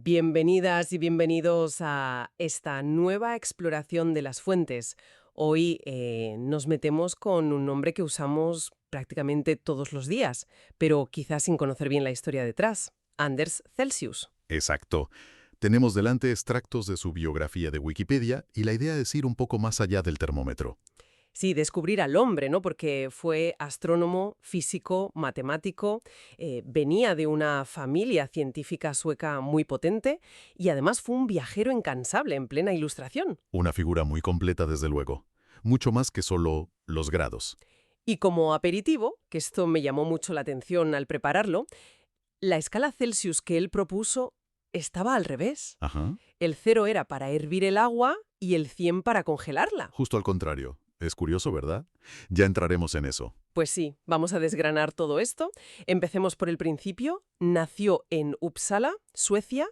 Bienvenidas y bienvenidos a esta nueva exploración de las fuentes. Hoy nos metemos con un nombre que usamos prácticamente todos los días, pero quizás sin conocer bien la historia detrás. Anders Celsius. Exacto. Tenemos delante extractos de su biografía de Wikipedia y la idea es ir un poco más allá del termómetro. Sí, descubrir al hombre, ¿no? Porque fue astrónomo, físico, matemático, venía de una familia científica sueca muy potente y además fue un viajero incansable en plena Ilustración. Una figura muy completa, desde luego. Mucho más que solo los grados. Y como aperitivo, que esto me llamó mucho la atención al prepararlo, la escala Celsius que él propuso estaba al revés. Ajá. El 0 era para hervir el agua y el 100 para congelarla. Justo al contrario. Es curioso, ¿verdad? Ya entraremos en eso. Pues sí, vamos a desgranar todo esto. Empecemos por el principio. Nació en Uppsala, Suecia.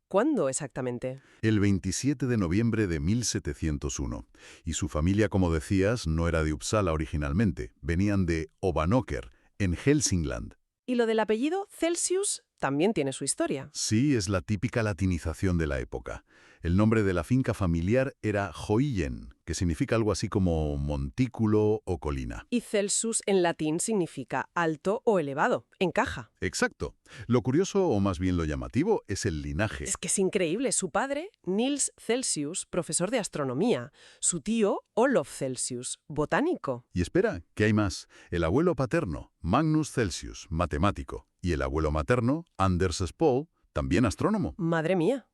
¿Cuándo exactamente? El 27 de noviembre de 1701. Y su familia, como decías, no era de Uppsala originalmente. Venían de Ovanåker, en Hälsingland. Y lo del apellido Celsius también tiene su historia. Sí, es la típica latinización de la época. El nombre de la finca familiar era Hoyen, que significa algo así como montículo o colina. Y Celsus en latín significa alto o elevado, encaja. Exacto. Lo curioso, o más bien lo llamativo, es el linaje. Es que es increíble. Su padre, Nils Celsius, profesor de astronomía. Su tío, Olof Celsius, botánico. Y espera, que hay más. El abuelo paterno, Magnus Celsius, matemático. Y el abuelo materno, Anders Spol, también astrónomo. Madre mía.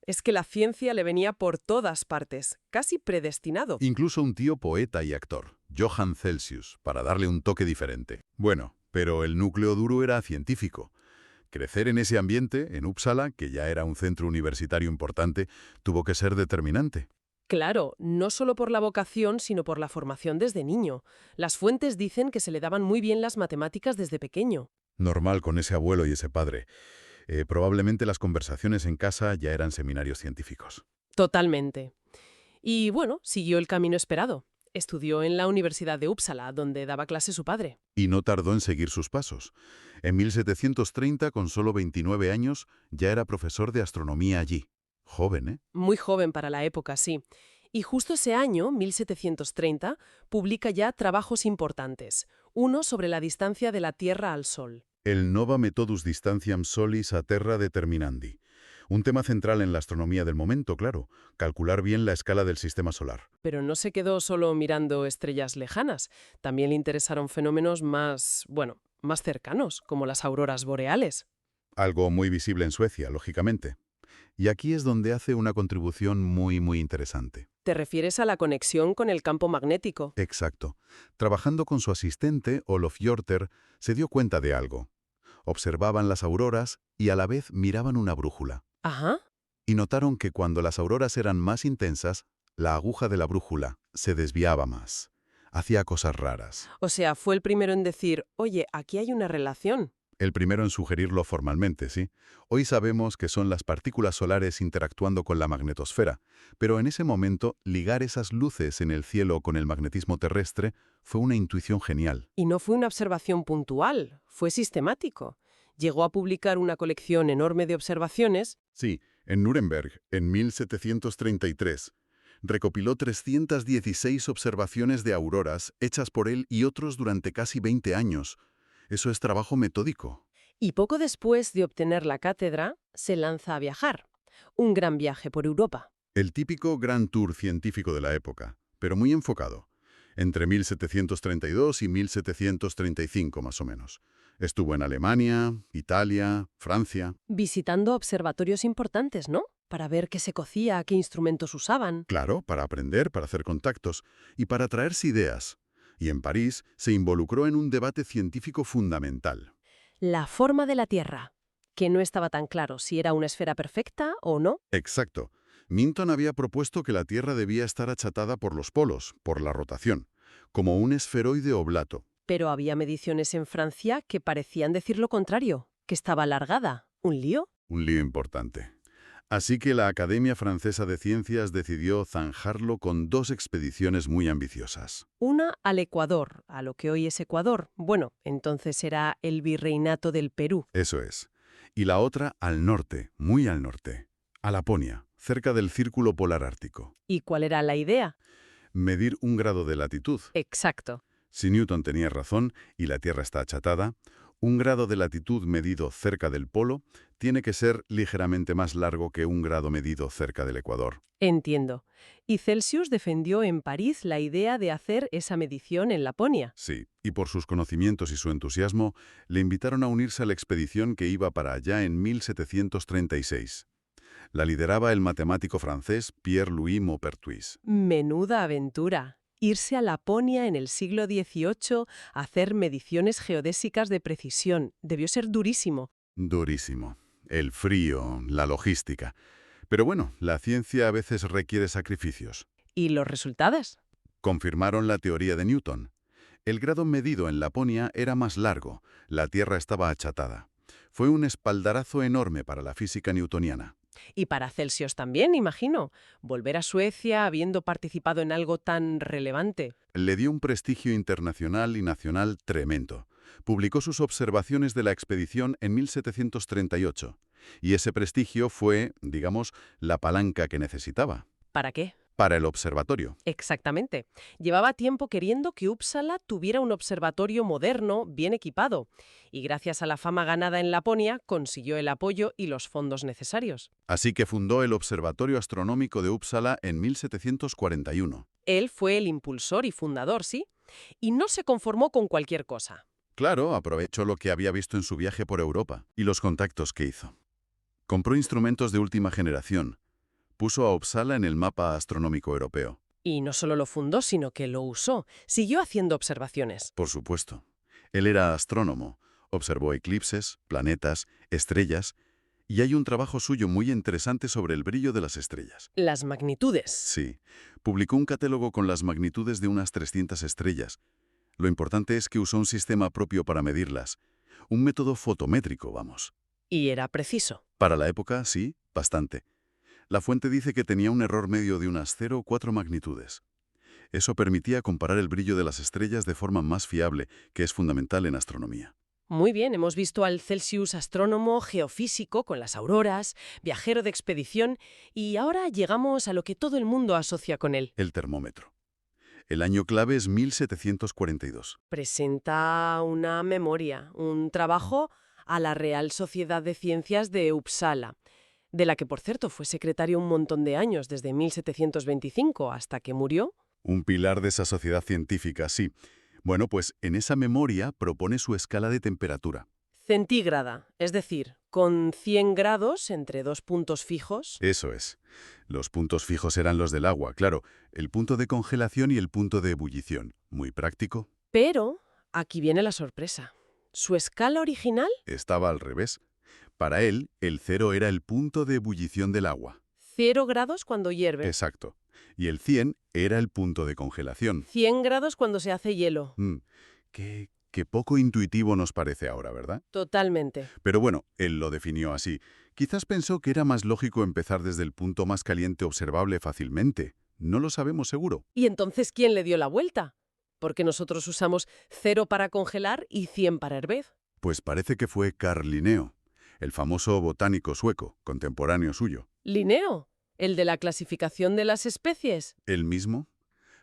Es que la ciencia le venía por todas partes, casi predestinado. Incluso un tío poeta y actor, Johann Celsius, para darle un toque diferente. Bueno, pero el núcleo duro era científico. Crecer en ese ambiente, en Uppsala, que ya era un centro universitario importante, tuvo que ser determinante. Claro, no solo por la vocación, sino por la formación desde niño. Las fuentes dicen que se le daban muy bien las matemáticas desde pequeño. Normal con ese abuelo y ese padre. Probablemente las conversaciones en casa ya eran seminarios científicos. Totalmente. Y bueno, siguió el camino esperado. Estudió en la Universidad de Uppsala, donde daba clase su padre. Y no tardó en seguir sus pasos. En 1730, con solo 29 años, ya era profesor de astronomía allí. Joven, ¿eh? Muy joven para la época, sí. Y justo ese año, 1730, publica ya trabajos importantes. Uno sobre la distancia de la Tierra al Sol. El Nova Methodus Distantiam Solis a Terra Determinandi. Un tema central en la astronomía del momento, claro. Calcular bien la escala del sistema solar. Pero no se quedó solo mirando estrellas lejanas. También le interesaron fenómenos más, bueno, más cercanos, como las auroras boreales. Algo muy visible en Suecia, lógicamente. Y aquí es donde hace una contribución muy interesante. ¿Te refieres a la conexión con el campo magnético? Exacto. Trabajando con su asistente, Olof Hjorter, se dio cuenta de algo. Observaban las auroras y a la vez miraban una brújula. Ajá. Y notaron que cuando las auroras eran más intensas, la aguja de la brújula se desviaba más. Hacía cosas raras. O sea, fue el primero en decir, oye, aquí hay una relación. El primero en sugerirlo formalmente, sí. Hoy sabemos que son las partículas solares interactuando con la magnetosfera, pero en ese momento ligar esas luces en el cielo con el magnetismo terrestre fue una intuición genial. Y no fue una observación puntual, fue sistemático. Llegó a publicar una colección enorme de observaciones. Sí, en Nuremberg, en 1733. Recopiló 316 observaciones de auroras hechas por él y otros durante casi 20 años. Eso es trabajo metódico. Y poco después de obtener la cátedra, se lanza a viajar. Un gran viaje por Europa. El típico Grand Tour científico de la época, pero muy enfocado. Entre 1732 y 1735, más o menos. Estuvo en Alemania, Italia, Francia. Visitando observatorios importantes, ¿no? Para ver qué se cocía, qué instrumentos usaban. Claro, para aprender, para hacer contactos y para traerse ideas. Y en París se involucró en un debate científico fundamental. La forma de la Tierra, que no estaba tan claro si era una esfera perfecta o no. Exacto. Minton había propuesto que la Tierra debía estar achatada por los polos, por la rotación, como un esferoide oblato. Pero había mediciones en Francia que parecían decir lo contrario, que estaba alargada. ¿Un lío? Un lío importante. Así que la Academia Francesa de Ciencias decidió zanjarlo con dos expediciones muy ambiciosas. Una al Ecuador, a lo que hoy es Ecuador. Bueno, entonces era el Virreinato del Perú. Eso es. y la otra al norte, muy al norte, a Laponia, cerca del Círculo Polar Ártico. ¿Y cuál era la idea? Medir 1 grado de latitud. Exacto. Si Newton tenía razón y la Tierra está achatada, 1 grado de latitud medido cerca del polo tiene que ser ligeramente más largo que 1 grado medido cerca del ecuador. Entiendo. Y Celsius defendió en París la idea de hacer esa medición en Laponia. Sí, y por sus conocimientos y su entusiasmo, le invitaron a unirse a la expedición que iba para allá en 1736. La lideraba el matemático francés Pierre-Louis Maupertuis. Menuda aventura. Irse a Laponia en el siglo XVIII a hacer mediciones geodésicas de precisión. Debió ser durísimo. Durísimo. El frío, la logística. Pero bueno, la ciencia a veces requiere sacrificios. ¿Y los resultados? Confirmaron la teoría de Newton. El grado medido en Laponia era más largo, la Tierra estaba achatada. Fue un espaldarazo enorme para la física newtoniana. Y para Celsius también, imagino. Volver a Suecia habiendo participado en algo tan relevante. Le dio un prestigio internacional y nacional tremendo. Publicó sus observaciones de la expedición en 1738. Y ese prestigio fue, digamos, la palanca que necesitaba. ¿Para qué? Para el observatorio. Exactamente. Llevaba tiempo queriendo que Uppsala tuviera un observatorio moderno, bien equipado, y gracias a la fama ganada en Laponia consiguió el apoyo y los fondos necesarios. Así que fundó el Observatorio Astronómico de Uppsala en 1741. Él fue el impulsor y fundador, sí, y no se conformó con cualquier cosa. Claro, aprovechó lo que había visto en su viaje por Europa y los contactos que hizo. Compró instrumentos de última generación. Puso a Uppsala en el mapa astronómico europeo. Y no solo lo fundó, sino que lo usó. Siguió haciendo observaciones. Por supuesto. Él era astrónomo. Observó eclipses, planetas, estrellas, y hay un trabajo suyo muy interesante sobre el brillo de las estrellas. Las magnitudes. Sí. Publicó un catálogo con las magnitudes de unas 300 estrellas. Lo importante es que usó un sistema propio para medirlas. Un método fotométrico, vamos. Y era preciso. Para la época, sí, bastante. La fuente dice que tenía un error medio de unas 0,4 magnitudes. Eso permitía comparar el brillo de las estrellas de forma más fiable, que es fundamental en astronomía. Muy bien, hemos visto al Celsius astrónomo, geofísico con las auroras, viajero de expedición, y ahora llegamos a lo que todo el mundo asocia con él. El termómetro. El año clave es 1742. Presenta una memoria, un trabajo a la Real Sociedad de Ciencias de Uppsala, de la que, por cierto, fue secretario un montón de años, desde 1725 hasta que murió. Un pilar de esa sociedad científica, sí. Bueno, pues en esa memoria propone su escala de temperatura. Centígrada, es decir, con 100 grados entre dos puntos fijos. Eso es. Los puntos fijos eran los del agua, claro, el punto de congelación y el punto de ebullición. Muy práctico. Pero aquí viene la sorpresa. ¿Su escala original? Estaba al revés. Para él, el 0 era el punto de ebullición del agua. 0 grados cuando hierve. Exacto. Y el 100 era el punto de congelación. 100 grados cuando se hace hielo. Qué poco intuitivo nos parece ahora, ¿verdad? Totalmente. Pero bueno, él lo definió así. Quizás pensó que era más lógico empezar desde el punto más caliente observable fácilmente. No lo sabemos seguro. ¿Y entonces quién le dio la vuelta? Porque nosotros usamos 0 para congelar y 100 para hervir. Pues parece que fue Carl Linneo, el famoso botánico sueco, contemporáneo suyo. ¿Linneo? ¿El de la clasificación de las especies? ¿Él mismo?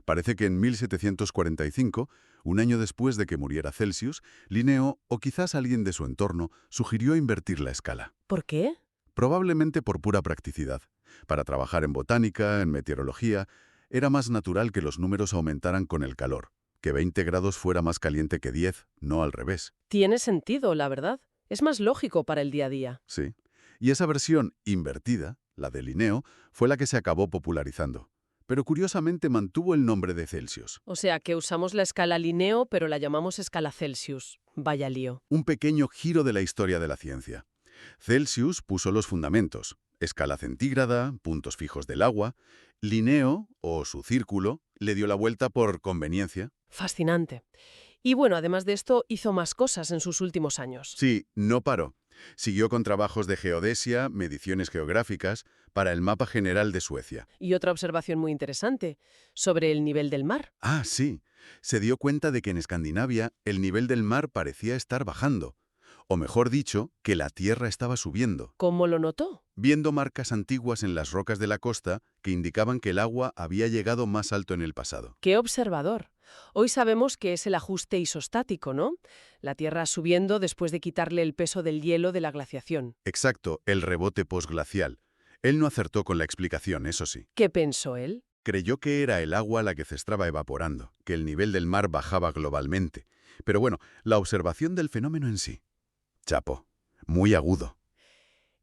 Parece que en 1745, un año después de que muriera Celsius, Linneo, o quizás alguien de su entorno, sugirió invertir la escala. ¿Por qué? Probablemente por pura practicidad. Para trabajar en botánica, en meteorología, era más natural que los números aumentaran con el calor, que 20 grados fuera más caliente que 10, no al revés. Tiene sentido, la verdad. Es más lógico para el día a día. Sí. Y esa versión invertida, la de Linneo, fue la que se acabó popularizando. Pero curiosamente mantuvo el nombre de Celsius. O sea, que usamos la escala Linneo, pero la llamamos escala Celsius. Vaya lío. Un pequeño giro de la historia de la ciencia. Celsius puso los fundamentos, escala centígrada, puntos fijos del agua. Linneo, o su círculo, le dio la vuelta por conveniencia. Fascinante. Y bueno, además de esto, hizo más cosas en sus últimos años. Sí, no paró. Siguió con trabajos de geodesia, mediciones geográficas, para el mapa general de Suecia. Y otra observación muy interesante, sobre el nivel del mar. Ah, sí. Se dio cuenta de que en Escandinavia el nivel del mar parecía estar bajando. O mejor dicho, que la Tierra estaba subiendo, ¿Cómo lo notó? viendo marcas antiguas en las rocas de la costa que indicaban que el agua había llegado más alto en el pasado. ¡Qué observador! Hoy sabemos que es el ajuste isostático, ¿no? La Tierra subiendo después de quitarle el peso del hielo de la glaciación. Exacto, el rebote posglacial. Él no acertó con la explicación, eso sí. ¿Qué pensó él? Creyó que era el agua la que se estaba evaporando, que el nivel del mar bajaba globalmente. Pero bueno, la observación del fenómeno en sí. Chapo, muy agudo.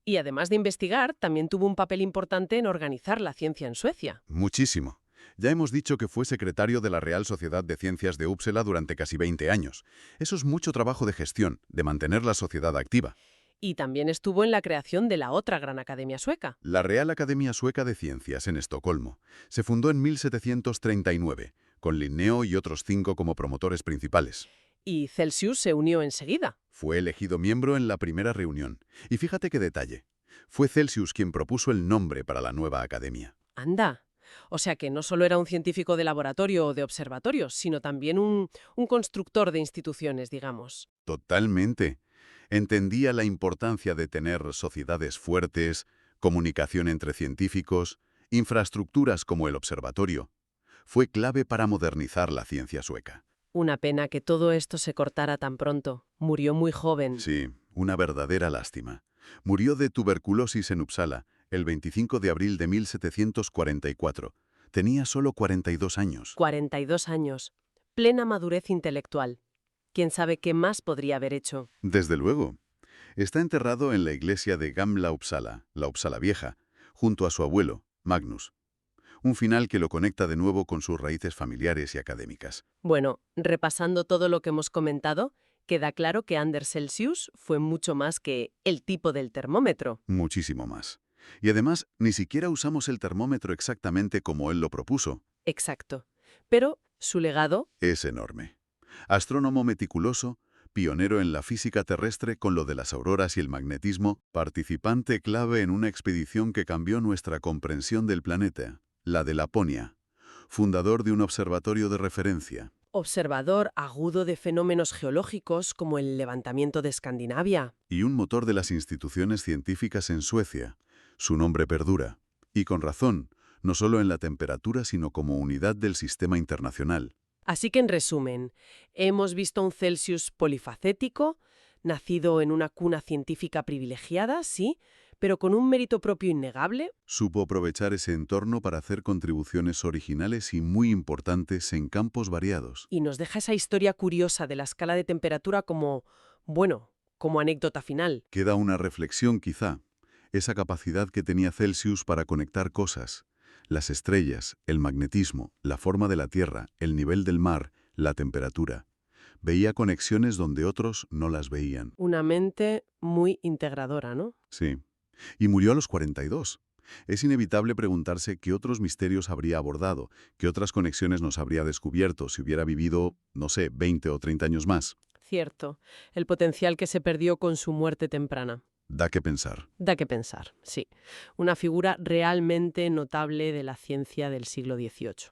Y además de investigar, también tuvo un papel importante en organizar la ciencia en Suecia. Muchísimo. Ya hemos dicho que fue secretario de la Real Sociedad de Ciencias de Uppsala durante casi 20 años. Eso es mucho trabajo de gestión, de mantener la sociedad activa. Y también estuvo en la creación de la otra gran academia sueca. La Real Academia Sueca de Ciencias, en Estocolmo, se fundó en 1739, con Linneo y otros 5 como promotores principales. Y Celsius se unió enseguida. Fue elegido miembro en la primera reunión. Y fíjate qué detalle. Fue Celsius quien propuso el nombre para la nueva academia. Anda. O sea que no solo era un científico de laboratorio o de observatorio, sino también un constructor de instituciones, digamos. Totalmente. Entendía la importancia de tener sociedades fuertes, comunicación entre científicos, infraestructuras como el observatorio. Fue clave para modernizar la ciencia sueca. Una pena que todo esto se cortara tan pronto. Murió muy joven. Sí, una verdadera lástima. Murió de tuberculosis en Uppsala el 25 de abril de 1744. Tenía solo 42 años. 42 años. Plena madurez intelectual. ¿Quién sabe qué más podría haber hecho? Desde luego. Está enterrado en la iglesia de Gamla Uppsala, la Uppsala Vieja, junto a su abuelo, Magnus. Un final que lo conecta de nuevo con sus raíces familiares y académicas. Bueno, repasando todo lo que hemos comentado, queda claro que Anders Celsius fue mucho más que el tipo del termómetro. Muchísimo más. Y además, ni siquiera usamos el termómetro exactamente como él lo propuso. Exacto. Pero su legado, Es enorme. Astrónomo meticuloso, pionero en la física terrestre con lo de las auroras y el magnetismo, participante clave en una expedición que cambió nuestra comprensión del planeta, la de Laponia, fundador de un observatorio de referencia. observador agudo de fenómenos geológicos como el levantamiento de Escandinavia. Y un motor de las instituciones científicas en Suecia. Su nombre perdura. Y con razón, no solo en la temperatura, sino como unidad del sistema internacional. Así que, en resumen, hemos visto un Celsius polifacético, nacido en una cuna científica privilegiada, sí, pero con un mérito propio innegable. Supo aprovechar ese entorno para hacer contribuciones originales y muy importantes en campos variados. Y nos deja esa historia curiosa de la escala de temperatura como, bueno, como anécdota final. Queda una reflexión quizá, esa capacidad que tenía Celsius para conectar cosas. Las estrellas, el magnetismo, la forma de la Tierra, el nivel del mar, la temperatura. Veía conexiones donde otros no las veían. Una mente muy integradora, ¿no? Sí. Y murió a los 42. Es inevitable preguntarse qué otros misterios habría abordado, qué otras conexiones nos habría descubierto si hubiera vivido, no sé, 20 o 30 años más. Cierto, el potencial que se perdió con su muerte temprana. Da que pensar. Da que pensar, sí. Una figura realmente notable de la ciencia del siglo XVIII.